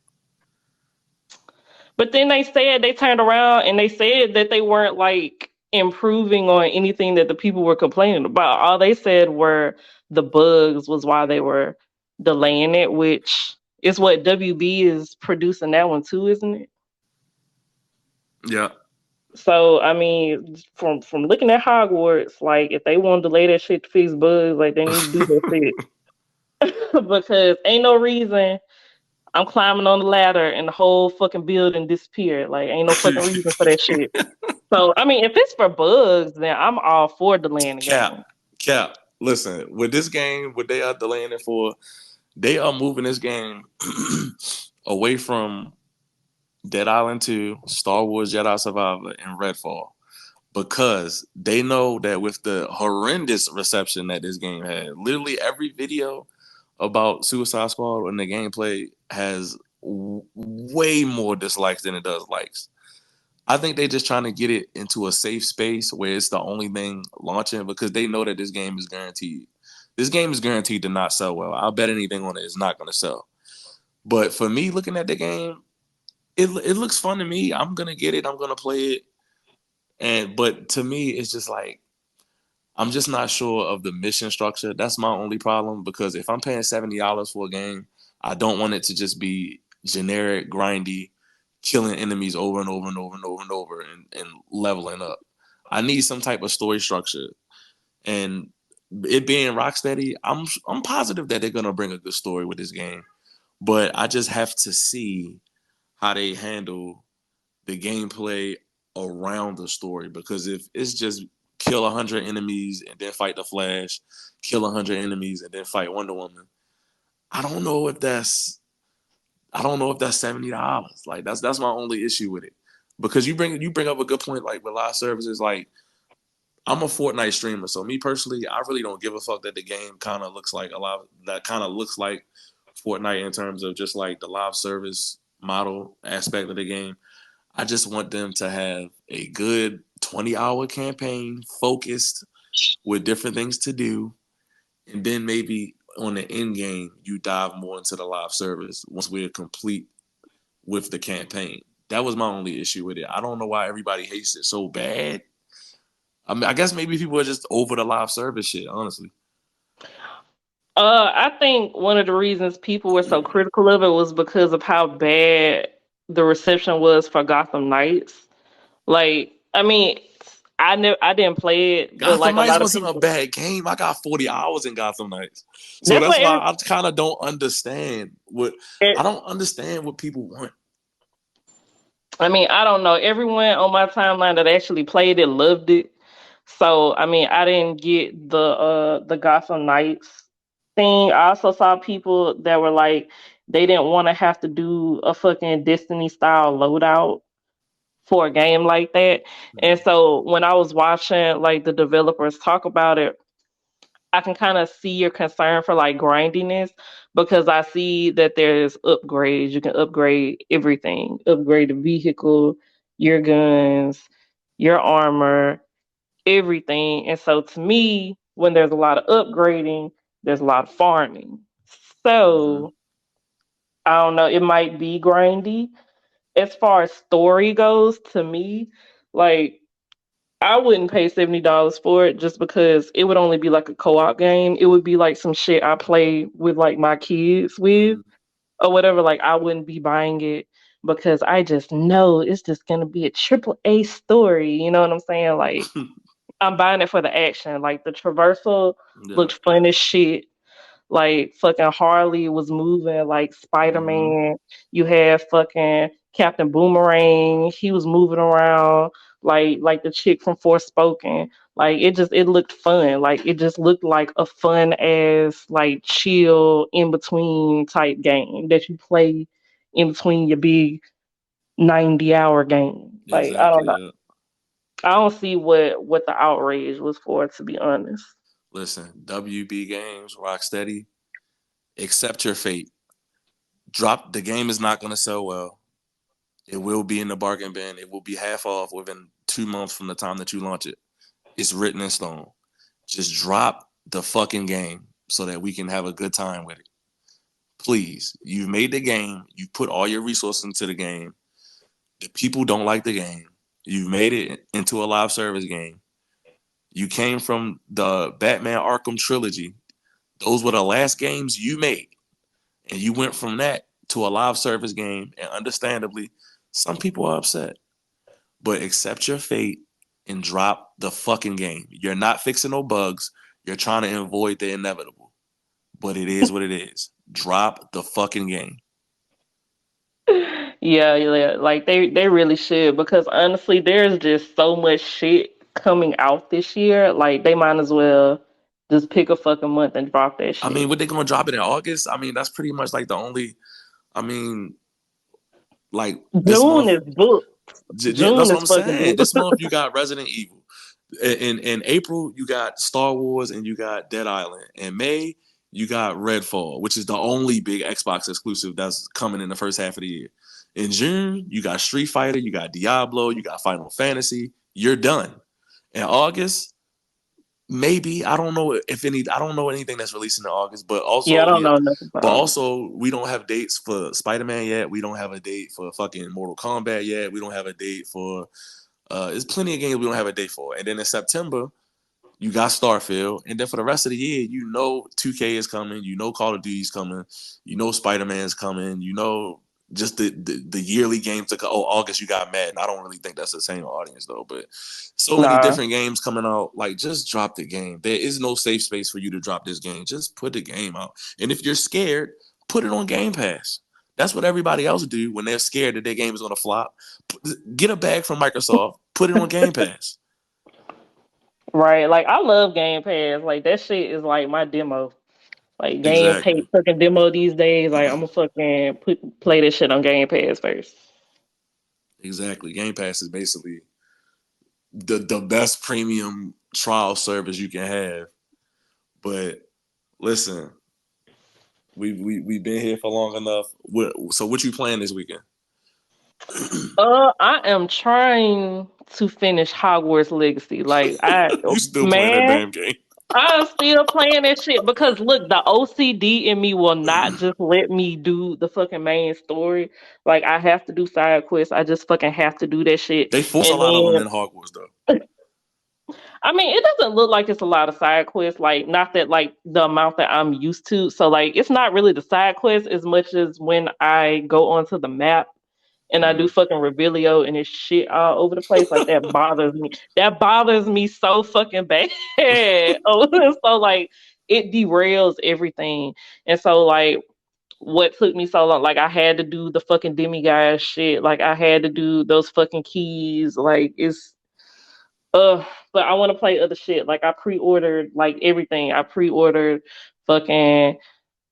Speaker 1: but then they said they turned around and they said that they weren't like improving on anything that the people were complaining about. All they said were the bugs was why they were delaying it, which is what WB is producing that one too, isn't it?
Speaker 2: yeah,
Speaker 1: So I mean, from looking at Hogwarts, like if they want to delay that shit to fix bugs, like they need to do that shit because ain't no reason I'm climbing on the ladder and the whole fucking building disappeared. Like ain't no fucking reason for that shit. So I mean, if it's for bugs, then I'm all for delaying the
Speaker 2: cap,
Speaker 1: game.
Speaker 2: cap. Listen, with this game, what they are delaying it for, they are moving this game away from Dead Island 2, Star Wars Jedi Survivor, and Redfall because they know that with the horrendous reception that this game had, literally every video about Suicide Squad and the gameplay has way more dislikes than it does likes. I think they're just trying to get it into a safe space where it's the only thing launching because they know that this game is guaranteed. This game is guaranteed to not sell well. I'll bet anything on it is not going to sell. But for me, looking at the game, it looks fun to me. I'm gonna get it. I'm gonna play it. But to me, it's just like I'm just not sure of the mission structure. That's my only problem because if I'm paying $70 for a game, I don't want it to just be generic, grindy, killing enemies over and over and over and over and over and leveling up. I need some type of story structure. And it being Rocksteady, I'm positive that they're gonna bring a good story with this game. But I just have to see how they handle the gameplay around the story because if it's just kill 100 enemies and then fight the Flash, kill 100 enemies and then fight Wonder Woman, I don't know if that's $70. Like that's my only issue with it because you bring up a good point like with live services. Like I'm a Fortnite streamer, so me personally, I really don't give a fuck that the game kind of looks like a lot that kind of looks like Fortnite in terms of just like the live service model aspect of the game. I just want them to have a good 20-hour campaign focused with different things to do. And then maybe on the end game, you dive more into the live service once we're complete with the campaign. That was my only issue with it. I don't know why everybody hates it so bad. I mean, I guess maybe people are just over the live service shit, honestly.
Speaker 1: I think one of the reasons people were so critical of it was because of how bad the reception was for Gotham Knights. Like, I mean, I didn't play it, but
Speaker 2: Gotham
Speaker 1: like a
Speaker 2: Knights
Speaker 1: lot of
Speaker 2: wasn't a
Speaker 1: people.
Speaker 2: bad game. I got 40 hours in Gotham Knights. So
Speaker 1: That's
Speaker 2: that's
Speaker 1: what
Speaker 2: why I kind of don't understand what
Speaker 1: every,
Speaker 2: I don't understand what people want.
Speaker 1: I mean, I don't know. Everyone on my timeline that actually played it loved it. So, I mean, I didn't get the Gotham Knights thing. I also saw people that were like they didn't want to have to do a fucking Destiny style loadout for a game like that. And so when I was watching like the developers talk about it, I can kind of see your concern for like grindiness because I see that there's upgrades. You can upgrade everything, upgrade the vehicle, your guns, your armor, everything. And so to me, when there's a lot of upgrading, there's a lot of farming.
Speaker 2: Mm-hmm.
Speaker 1: So I don't know, it might be grindy. As far as story goes, to me, like I wouldn't pay $70 for it just because it would only be like a co-op game. It would be like some shit I play with like my kids with or whatever. Like I wouldn't be buying it because I just know it's just gonna be a triple A story. You know what I'm saying? Like I'm buying it for the action. Like the traversal
Speaker 2: Yeah.
Speaker 1: looked fun as shit. Like fucking Harley was moving like Spider
Speaker 2: Mm-hmm.
Speaker 1: Man. You had fucking Captain Boomerang. He was moving around like the chick from Forspoken. Like it looked fun. Like it just looked like a fun ass like chill in between type game that you play in between your big 90-hour game. Like I don't
Speaker 2: Exactly.
Speaker 1: know.
Speaker 2: Yeah.
Speaker 1: I don't see what the outrage was for, to be honest.
Speaker 2: Listen, WB Games, Rocksteady, accept your fate. Drop the game is not going to sell well. It will be in the bargain bin. It will be half off within 2 months from the time that you launch it. It's written in stone. Just drop the fucking game so that we can have a good time with it. Please, you've made the game. You put all your resources into the game. The people don't like the game. You've made it into a live service game. You came from the Batman Arkham trilogy. Those were the last games you made. And you went from that to a live service game. And understandably, some people are upset. But accept your fate and drop the fucking game. You're not fixing no bugs. You're trying to avoid the inevitable. But it is what it is. Drop the fucking game.
Speaker 1: Yeah, like they really should, because honestly, there's just so much shit coming out this year. Like they might as well just pick a fucking month and drop that
Speaker 2: I mean,
Speaker 1: shit.
Speaker 2: what they gonna drop it in August? I mean, that's pretty much like the only. I mean, like this
Speaker 1: June
Speaker 2: month.
Speaker 1: is booked.
Speaker 2: Yeah, that's
Speaker 1: June
Speaker 2: what
Speaker 1: is
Speaker 2: I'm
Speaker 1: fucking
Speaker 2: saying.
Speaker 1: booked.
Speaker 2: This month you got Resident Evil. In April you got Star Wars and you got Dead Island. In May you got Redfall, which is the only big Xbox exclusive that's coming in the first half of the year. In June you got Street Fighter, you got Diablo, you got Final Fantasy. You're done. In August, maybe I don't know if any. I don't know anything that's releasing in August, but
Speaker 1: Yeah, I
Speaker 2: also
Speaker 1: don't
Speaker 2: yeah,
Speaker 1: know nothing
Speaker 2: but
Speaker 1: about it.
Speaker 2: also we don't have dates for Spider-Man yet. We don't have a date for fucking Mortal Kombat yet. We don't have a date for. There's plenty of games we don't have a date for. And then in September, you got Starfield, and then for the rest of the year, you know 2K is coming, you know Call of Duty is coming, you know Spider-Man's coming, you know just the yearly games to oh August you got Madden. I don't really think that's the same audience though, but so many
Speaker 1: Nah.
Speaker 2: different games coming out. Like just drop the game. There is no safe space for you to drop this game. Just put the game out. And if you're scared, put it on Game Pass. That's what everybody else do when they're scared that their game is gonna flop. Get a bag from Microsoft, put it on Game Pass.
Speaker 1: Right. Like I love Game Pass. Like that shit is like my demo. Like games hate
Speaker 2: Exactly.
Speaker 1: fucking demo these days. Like I'm gonna fucking play this shit on Game Pass first.
Speaker 2: Exactly. Game Pass is basically the best premium trial service you can have. But listen, we've been here for long enough. So what you playing this weekend?
Speaker 1: I am trying to finish Hogwarts Legacy. Like
Speaker 2: You still playing that
Speaker 1: man,
Speaker 2: damn game?
Speaker 1: I'm still playing that shit because look, the OCD in me will not just let me do the fucking main story. Like I have to do side quests. I just fucking have to do that shit.
Speaker 2: They force a
Speaker 1: And
Speaker 2: lot of them
Speaker 1: then
Speaker 2: in Hogwarts though.
Speaker 1: I mean, it doesn't look like it's a lot of side quests. Like not that like the amount that I'm used to. So like it's not really the side quests as much as when I go onto the map and I do
Speaker 2: Mm.
Speaker 1: fucking Revelio and it's shit all over the place, like that bothers me. That bothers me so fucking bad. Oh, so like it derails everything. And so like what took me so long, like I had to do the fucking demiguise shit. Like I had to do those fucking keys. Like it's but I want to play other shit. Like I pre-ordered like everything. I pre-ordered fucking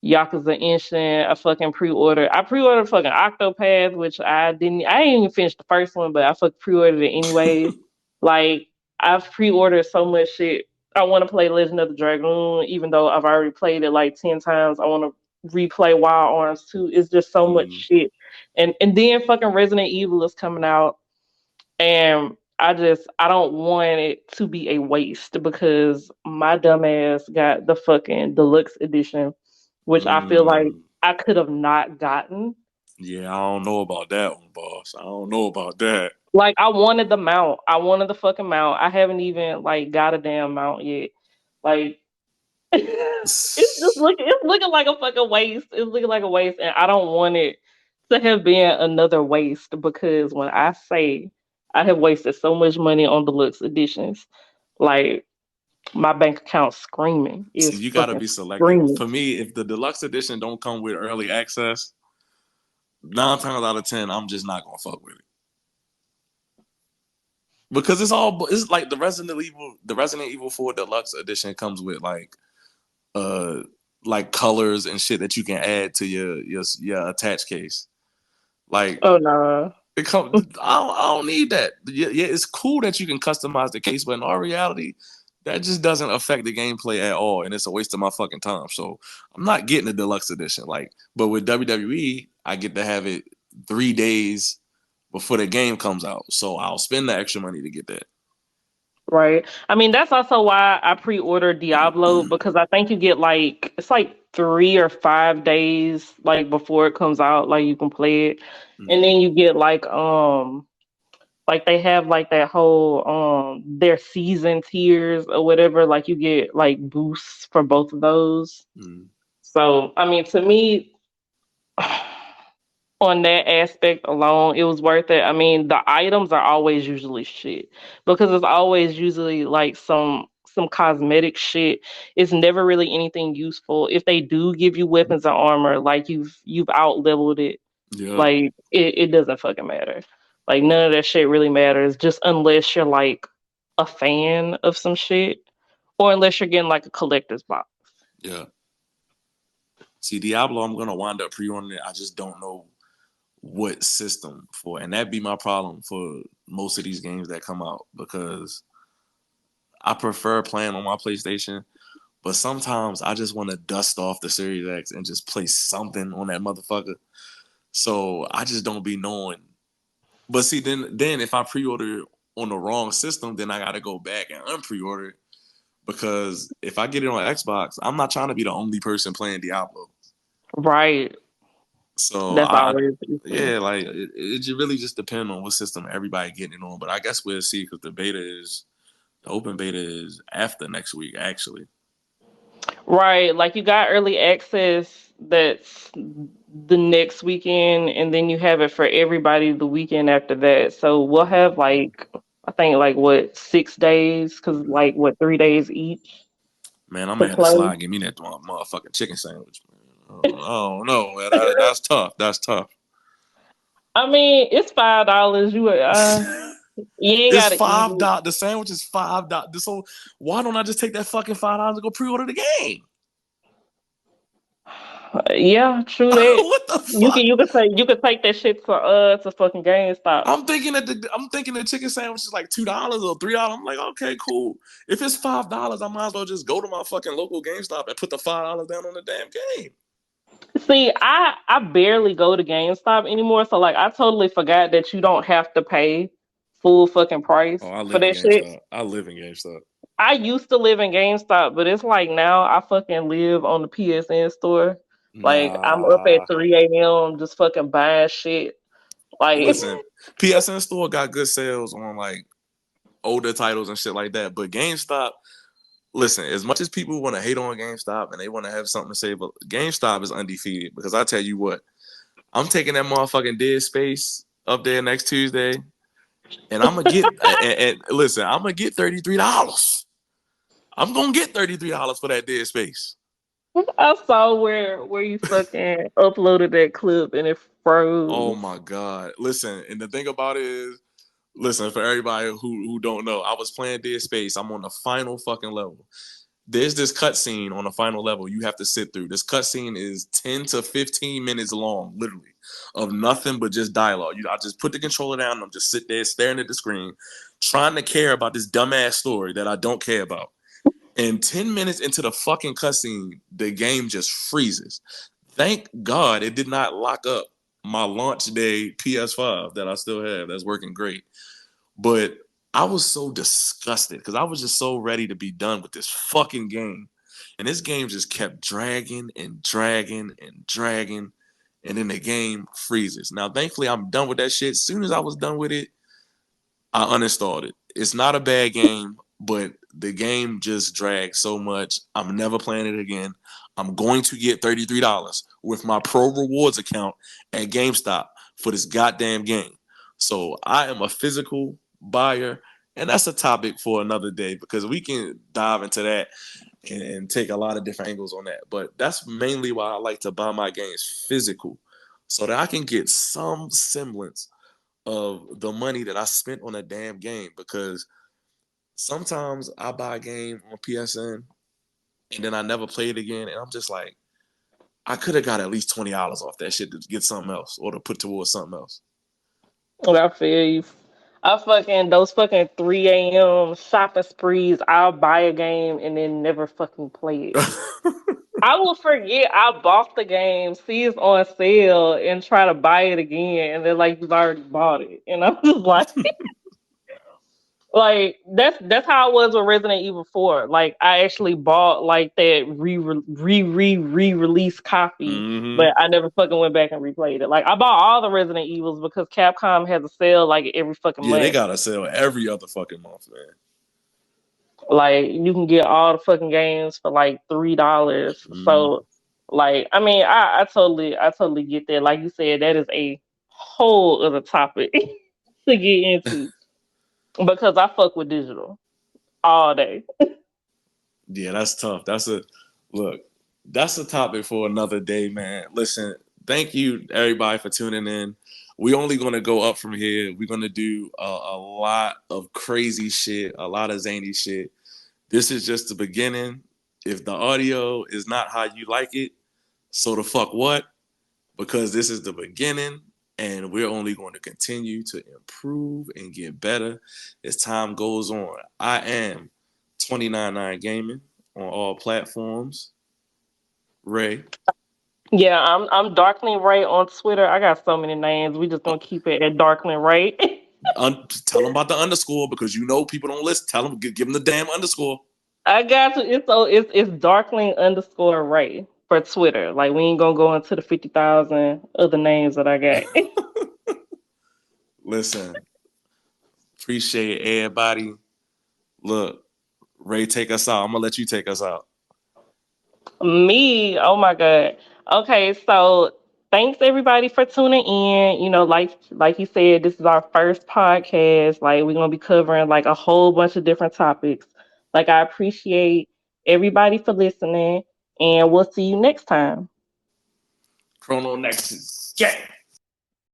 Speaker 1: Yakuza Instant. I pre-ordered fucking Octopath, which I didn't even finish the first one, but I fucking pre-ordered it anyways. Like I've pre-ordered so much shit. I want to play Legend of the Dragoon, even though I've already played it like 10 times. I want to replay Wild Arms too. It's just so much
Speaker 2: Mm.
Speaker 1: shit. And then fucking Resident Evil is coming out, and I don't want it to be a waste because my dumbass got the fucking deluxe edition, which I feel like
Speaker 2: Mm.
Speaker 1: I could have not gotten.
Speaker 2: Yeah, I don't know about that one, boss. I don't know about that.
Speaker 1: Like I wanted the mount. I wanted the fucking mount. I haven't even like got a damn mount yet. Like it's looking like a fucking waste. It's looking like a waste, and I don't want it to have been another waste because when I say I have wasted so much money on deluxe editions, like my bank account screaming
Speaker 2: See,
Speaker 1: is
Speaker 2: you gotta
Speaker 1: fucking
Speaker 2: be selective.
Speaker 1: screaming.
Speaker 2: For me, if the deluxe edition don't come with early access, 9 times out of 10, I'm just not gonna fuck with it because it's like the Resident Evil 4 Deluxe Edition comes with uh like colors and shit that you can add to your attach case. Like
Speaker 1: Oh no.
Speaker 2: it come, I don't need that. Yeah, it's cool that you can customize the case, but in all reality, that just doesn't affect the gameplay at all, and it's a waste of my fucking time. So I'm not getting the deluxe edition. But with WWE, I get to have it 3 days before the game comes out, so I'll spend the extra money to get that.
Speaker 1: Right. I mean, that's also why I pre-ordered Diablo because I think you get like it's like 3 or 5 days like before it comes out, like you can play it. And
Speaker 2: Mm,
Speaker 1: then you get like they have like that whole their season tiers or whatever, like you get like boosts for both of those.
Speaker 2: mm,
Speaker 1: So I mean to me on that aspect alone, it was worth it. I mean, the items are always usually shit because it's always usually like some cosmetic shit. It's never really anything useful. If they do give you weapons and armor, like you've out leveled it.
Speaker 2: yeah,
Speaker 1: Like it doesn't fucking matter. Like none of that shit really matters, just unless you're like a fan of some shit, or unless you're getting like a collector's box.
Speaker 2: yeah. See, Diablo, I'm gonna wind up pre-ordering it. I just don't know what system for, and that'd be my problem for most of these games that come out because I prefer playing on my PlayStation, but sometimes I just want to dust off the Series X and just play something on that motherfucker. So I just don't be knowing. But see, then if I pre-order on the wrong system, then I gotta go back and unpre-order it because if I get it on Xbox, I'm not trying to be the only person playing Diablo.
Speaker 1: Right.
Speaker 2: So
Speaker 1: That's always the issue.
Speaker 2: yeah, like it really just depends on what system everybody getting it on. But I guess we'll see because the open beta is after next week actually.
Speaker 1: Right. Like you got early access that's the next weekend, and then you have it for everybody the weekend after that. So we'll have like, I think like what, 6 days? Because like what, 3 days each
Speaker 2: Man, I'm
Speaker 1: to
Speaker 2: gonna have to
Speaker 1: play.
Speaker 2: slide. Give me that motherfucking chicken sandwich. Man. I don't know, man. That's tough. That's tough.
Speaker 1: I mean, it's $5. You ain't
Speaker 2: It's
Speaker 1: gotta eat it.
Speaker 2: $5. The sandwich is $5. So why don't I just take that fucking $5 and go pre-order the game?
Speaker 1: Yeah, true that.
Speaker 2: What the
Speaker 1: You can
Speaker 2: fuck?
Speaker 1: you can take that shit to fucking GameStop.
Speaker 2: I'm thinking the chicken sandwich is like $2 or $3. I'm like, okay, cool. If it's $5, I might as well just go to my fucking local GameStop and put the $5 down on the damn game.
Speaker 1: See, I barely go to GameStop anymore, so like I totally forgot that you don't have to pay full fucking
Speaker 2: Oh,
Speaker 1: price
Speaker 2: I
Speaker 1: for
Speaker 2: live in
Speaker 1: that shit.
Speaker 2: GameStop. I live in GameStop.
Speaker 1: I used to live in GameStop, but it's like now I fucking live on the PSN store. Like I'm up at
Speaker 2: Nah.
Speaker 1: 3 a.m. just fucking buying shit. Like
Speaker 2: Listen, PSN store got good sales on like older titles and shit like that. But GameStop, listen, as much as people want to hate on GameStop and they want to have something to say, but GameStop is undefeated because I tell you what, I'm taking that motherfucking Dead Space up there next Tuesday, and I'm gonna get and listen, I'm gonna get $33. I'm gonna get $33 for that Dead Space.
Speaker 1: I saw where you fucking uploaded that clip and it
Speaker 2: Oh
Speaker 1: froze.
Speaker 2: my god! Listen, and the thing about it is, listen for everybody who don't know, I was playing Dead Space. I'm on the final fucking level. There's this cutscene on the final level you have to sit through. This cutscene is 10 to 15 minutes long, literally, of nothing but just dialogue. I just put the controller down and I'm just sit there staring at the screen, trying to care about this dumbass story that I don't care about. And 10 minutes into the fucking cutscene, the game just freezes. Thank God it did not lock up my launch day PS5 that I still have. That's working great. But I was so disgusted because I was just so ready to be done with this fucking game. And this game just kept dragging and dragging and dragging. And then the game freezes. Now, thankfully, I'm done with that shit. As soon as I was done with it, I uninstalled it. It's not a bad game, but the game just drags so much. I'm never playing it again. I'm going to get $33 with my Pro Rewards account at GameStop for this goddamn game. So I am a physical buyer, and that's a topic for another day because we can dive into that and take a lot of different angles on that. But that's mainly why I like to buy my games physical. so that I can get some semblance of the money that I spent on a damn game. Because sometimes I buy a game on PSN and then I never play it again, and I'm just like, I could have got at least $20 off that shit to get something else or to put towards something else.
Speaker 1: Well, I feel you. I fucking those fucking 3 a.m. shopping sprees. I'll buy a game and then never fucking play it. I will forget I bought the game, see it's on sale, and try to buy it again, and then like you've already bought it, and I'm just like that's how I was with Resident Evil 4. Like I actually bought like that re-release copy,
Speaker 2: Mm-hmm.
Speaker 1: but I never fucking went back and replayed it. Like I bought all the Resident Evils because Capcom has a sale like every fucking
Speaker 2: Yeah, they
Speaker 1: month.
Speaker 2: gotta sell every other fucking month, man.
Speaker 1: Like you can get all the fucking games for like $3.
Speaker 2: Mm.
Speaker 1: So like I mean I totally get that. Like you said, that is a whole other topic to get into because I fuck with digital all day.
Speaker 2: Yeah, that's tough. That's a look. That's a topic for another day, man. Listen, thank you everybody for tuning in. We only gonna go up from here. We're gonna do a lot of crazy shit, a lot of zany shit. This is just the beginning. If the audio is not how you like it, so the fuck what? Because this is the beginning, and we're only going to continue to improve and get better as time goes on. I am 299 Gaming on all platforms. Ray,
Speaker 1: Yeah, I'm Darkling Ray on Twitter. I got so many names. We just
Speaker 2: uh,
Speaker 1: gonna keep it at Darkling Ray.
Speaker 2: tell them about the underscore because you know people don't listen. Tell them, give them the damn underscore.
Speaker 1: I got you. It's Darkling underscore Ray for Twitter. Like we ain't gonna go into the 50,000 other names that I got.
Speaker 2: Listen, appreciate everybody. Look, Ray, take us out. I'm gonna let you take us out.
Speaker 1: Me, oh my god. Okay, so thanks everybody for tuning in. You know, like you said, this is our first podcast. Like we're gonna be covering like a whole bunch of different topics. Like I appreciate everybody for listening, and we'll see you next time.
Speaker 2: ChronoNexus. Yeah.